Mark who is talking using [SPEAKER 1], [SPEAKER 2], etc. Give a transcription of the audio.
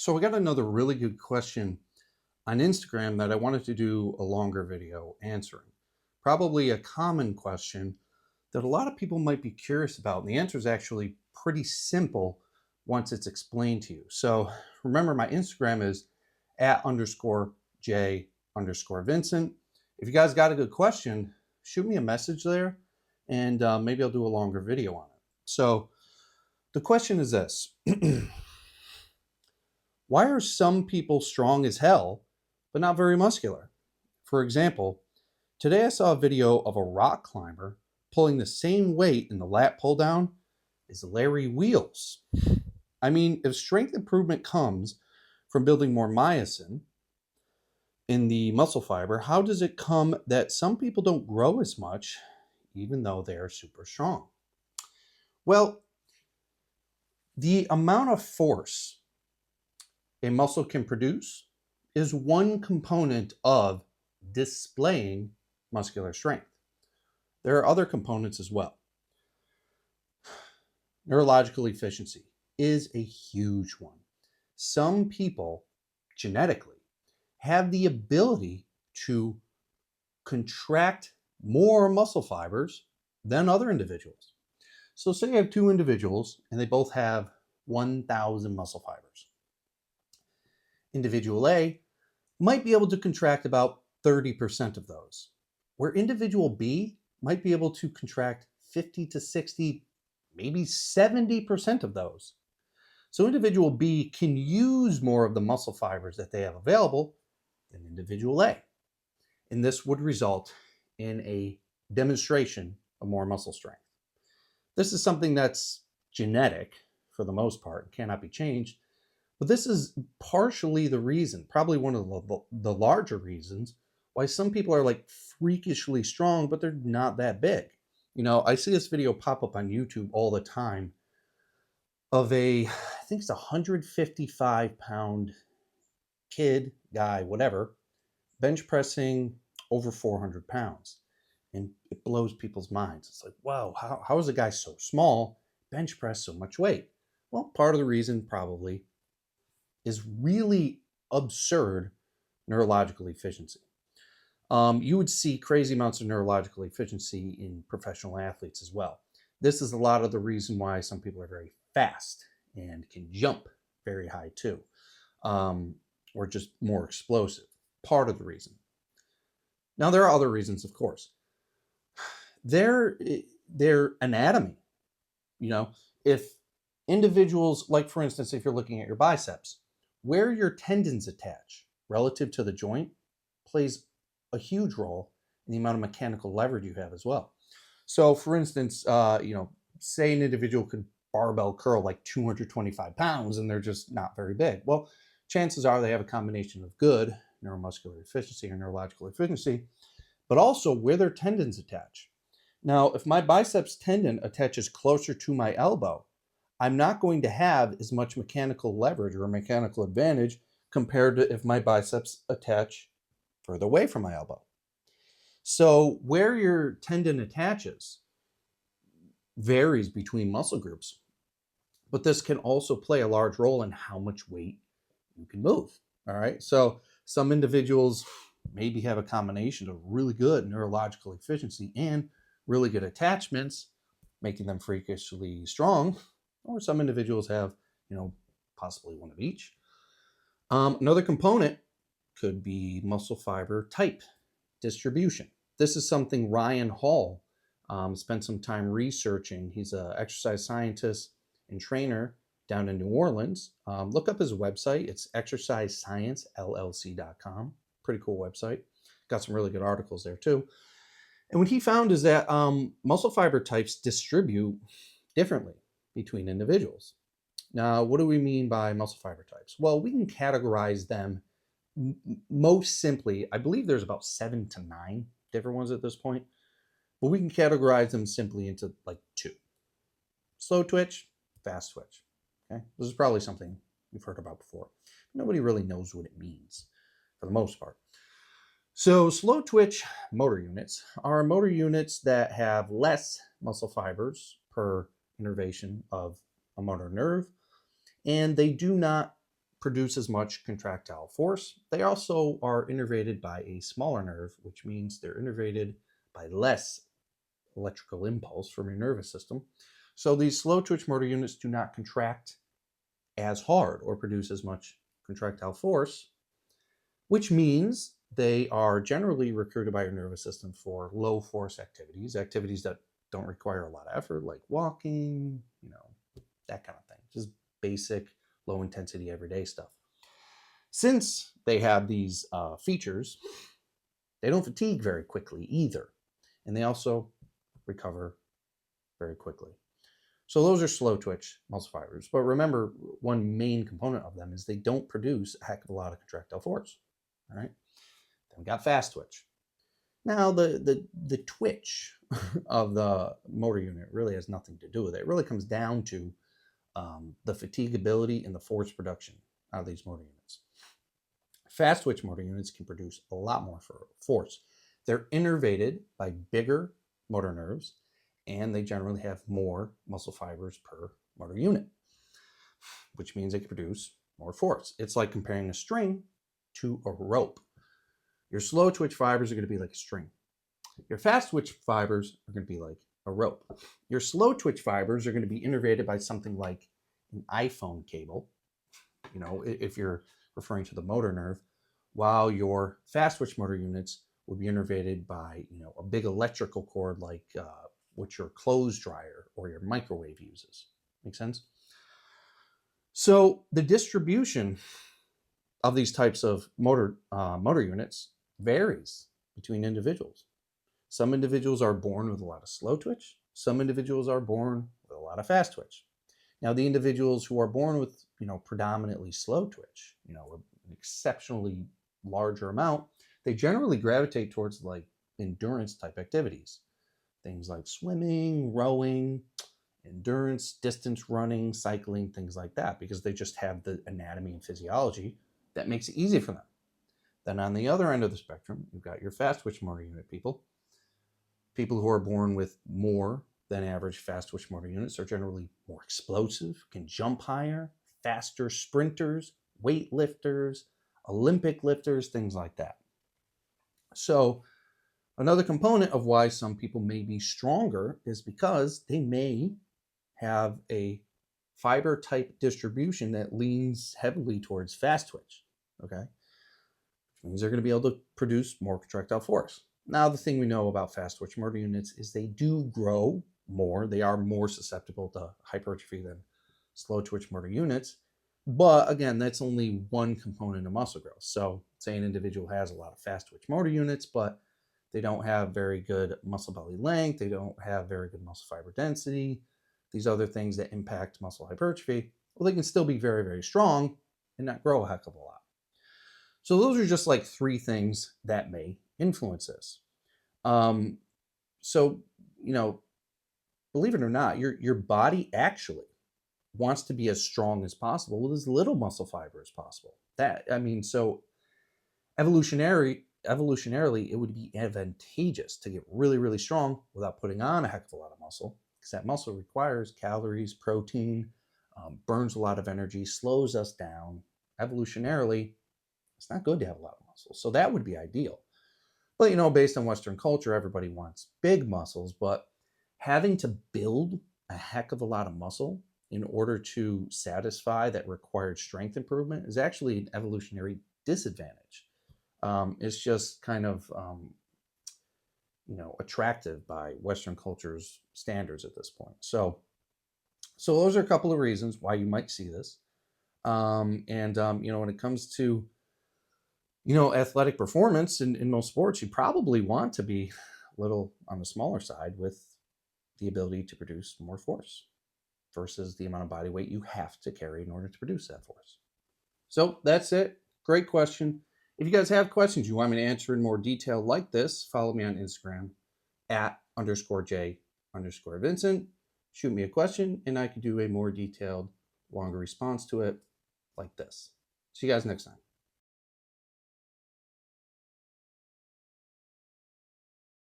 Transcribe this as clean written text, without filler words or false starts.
[SPEAKER 1] So I got another really good question on Instagram that I wanted to do a longer video answering. Probably a common question that a lot of people might be curious about. And the answer is actually pretty simple once it's explained to you. So remember, my Instagram is @_J_Vincent. If you guys got a good question, shoot me a message there and maybe I'll do a longer video on it. So the question is this. Why are some people strong as hell, but not very muscular? For example, today I saw a video of a rock climber pulling the same weight in the lat pull down as Larry Wheels. I mean, if strength improvement comes from building more myosin in the muscle fiber, how does it come that some people don't grow as much even though they are super strong? Well, the amount of force a muscle can produce is one component of displaying muscular strength. There are other components as well. Neurological efficiency is a huge one. Some people genetically have the ability to contract more muscle fibers than other individuals. So say you have two individuals and they both have 1,000 muscle fibers. Individual A might be able to contract about 30% of those, where individual B might be able to contract 50 to 60, maybe 70% of those. So individual B can use more of the muscle fibers that they have available than individual A. And this would result in a demonstration of more muscle strength. This is something that's genetic for the most part and cannot be changed. But this is partially the reason, probably one of the larger reasons, why some people are like freakishly strong, but they're not that big. You know, I see this video pop up on YouTube all the time of I think it's a 155-pound kid, guy, whatever, bench pressing over 400 pounds. And it blows people's minds. It's like, wow, how is a guy so small bench press so much weight? Well, part of the reason probably is really absurd neurological efficiency. You would see crazy amounts of neurological efficiency in professional athletes as well. This is a lot of the reason why some people are very fast and can jump very high too, or just more explosive. Part of the reason. Now, there are other reasons, of course. Their anatomy, if individuals, like for instance, if you're looking at your biceps, where your tendons attach relative to the joint plays a huge role in the amount of mechanical leverage you have as well. So for instance, say an individual could barbell curl like 225 pounds and they're just not very big. Well, chances are they have a combination of good neuromuscular efficiency or neurological efficiency, but also where their tendons attach. Now, if my biceps tendon attaches closer to my elbow, I'm not going to have as much mechanical leverage or mechanical advantage compared to if my biceps attach further away from my elbow. So where your tendon attaches varies between muscle groups, but this can also play a large role in how much weight you can move. All right. So some individuals maybe have a combination of really good neurological efficiency and really good attachments, making them freakishly strong. Or some individuals have, possibly one of each. Another component could be muscle fiber type distribution. This is something Ryan Hall spent some time researching. He's an exercise scientist and trainer down in New Orleans. Look up his website. It's exercisesciencellc.com. Pretty cool website. Got some really good articles there too. And what he found is that muscle fiber types distribute differently between individuals. Now, what do we mean by muscle fiber types? Well, we can categorize them most simply. I believe there's about 7 to 9 different ones at this point, but we can categorize them simply into like 2. Slow twitch, fast twitch. Okay, this is probably something you've heard about before. Nobody really knows what it means for the most part. So slow twitch motor units are motor units that have less muscle fibers per innervation of a motor nerve, and they do not produce as much contractile force. They also are innervated by a smaller nerve, which means they're innervated by less electrical impulse from your nervous system. So these slow twitch motor units do not contract as hard or produce as much contractile force, which means they are generally recruited by your nervous system for low force activities, activities that don't require a lot of effort, like walking, that kind of thing. Just basic, low intensity, everyday stuff. Since they have these features, they don't fatigue very quickly either. And they also recover very quickly. So those are slow twitch muscle fibers. But remember, one main component of them is they don't produce a heck of a lot of contractile force. All right. Then we got fast twitch. Now the twitch of the motor unit really has nothing to do with it. It really comes down to the fatigability and the force production out of these motor units. Fast twitch motor units can produce a lot more force. They're innervated by bigger motor nerves, and they generally have more muscle fibers per motor unit, which means they can produce more force. It's like comparing a string to a rope. Your slow twitch fibers are going to be like a string. Your fast twitch fibers are going to be like a rope. Your slow twitch fibers are going to be innervated by something like an iPhone cable, if you're referring to the motor nerve, while your fast twitch motor units will be innervated by, a big electrical cord like what your clothes dryer or your microwave uses. Make sense? So the distribution of these types of motor units varies between individuals. Some individuals are born with a lot of slow twitch. Some individuals are born with a lot of fast twitch. Now, the individuals who are born with, predominantly slow twitch, an exceptionally larger amount, they generally gravitate towards like endurance type activities. Things like swimming, rowing, endurance, distance running, cycling, things like that, because they just have the anatomy and physiology that makes it easy for them. Then on the other end of the spectrum, you've got your fast twitch motor unit people. People who are born with more than average fast twitch motor units are generally more explosive, can jump higher, faster sprinters, weight lifters, Olympic lifters, things like that. So another component of why some people may be stronger is because they may have a fiber type distribution that leans heavily towards fast twitch, okay? Which means they're going to be able to produce more contractile force. Now, the thing we know about fast twitch motor units is they do grow more. They are more susceptible to hypertrophy than slow twitch motor units. But again, that's only one component of muscle growth. So say an individual has a lot of fast twitch motor units, but they don't have very good muscle belly length. They don't have very good muscle fiber density. These other things that impact muscle hypertrophy. Well, they can still be very, very strong and not grow a heck of a lot. So those are just like three things that may influence this. So, believe it or not, your body actually wants to be as strong as possible with as little muscle fiber as possible. So evolutionarily, it would be advantageous to get really, really strong without putting on a heck of a lot of muscle, because that muscle requires calories, protein, burns a lot of energy, slows us down. Evolutionarily, it's not good to have a lot of muscle. So that would be ideal. But, based on Western culture, everybody wants big muscles, but having to build a heck of a lot of muscle in order to satisfy that required strength improvement is actually an evolutionary disadvantage. It's just kind of, attractive by Western culture's standards at this point. So those are a couple of reasons why you might see this. When it comes to, athletic performance in most sports, you probably want to be a little on the smaller side with the ability to produce more force versus the amount of body weight you have to carry in order to produce that force. So that's it. Great question. If you guys have questions you want me to answer in more detail like this, follow me on Instagram @_J_Vincent. Shoot me a question and I can do a more detailed, longer response to it like this. See you guys next time.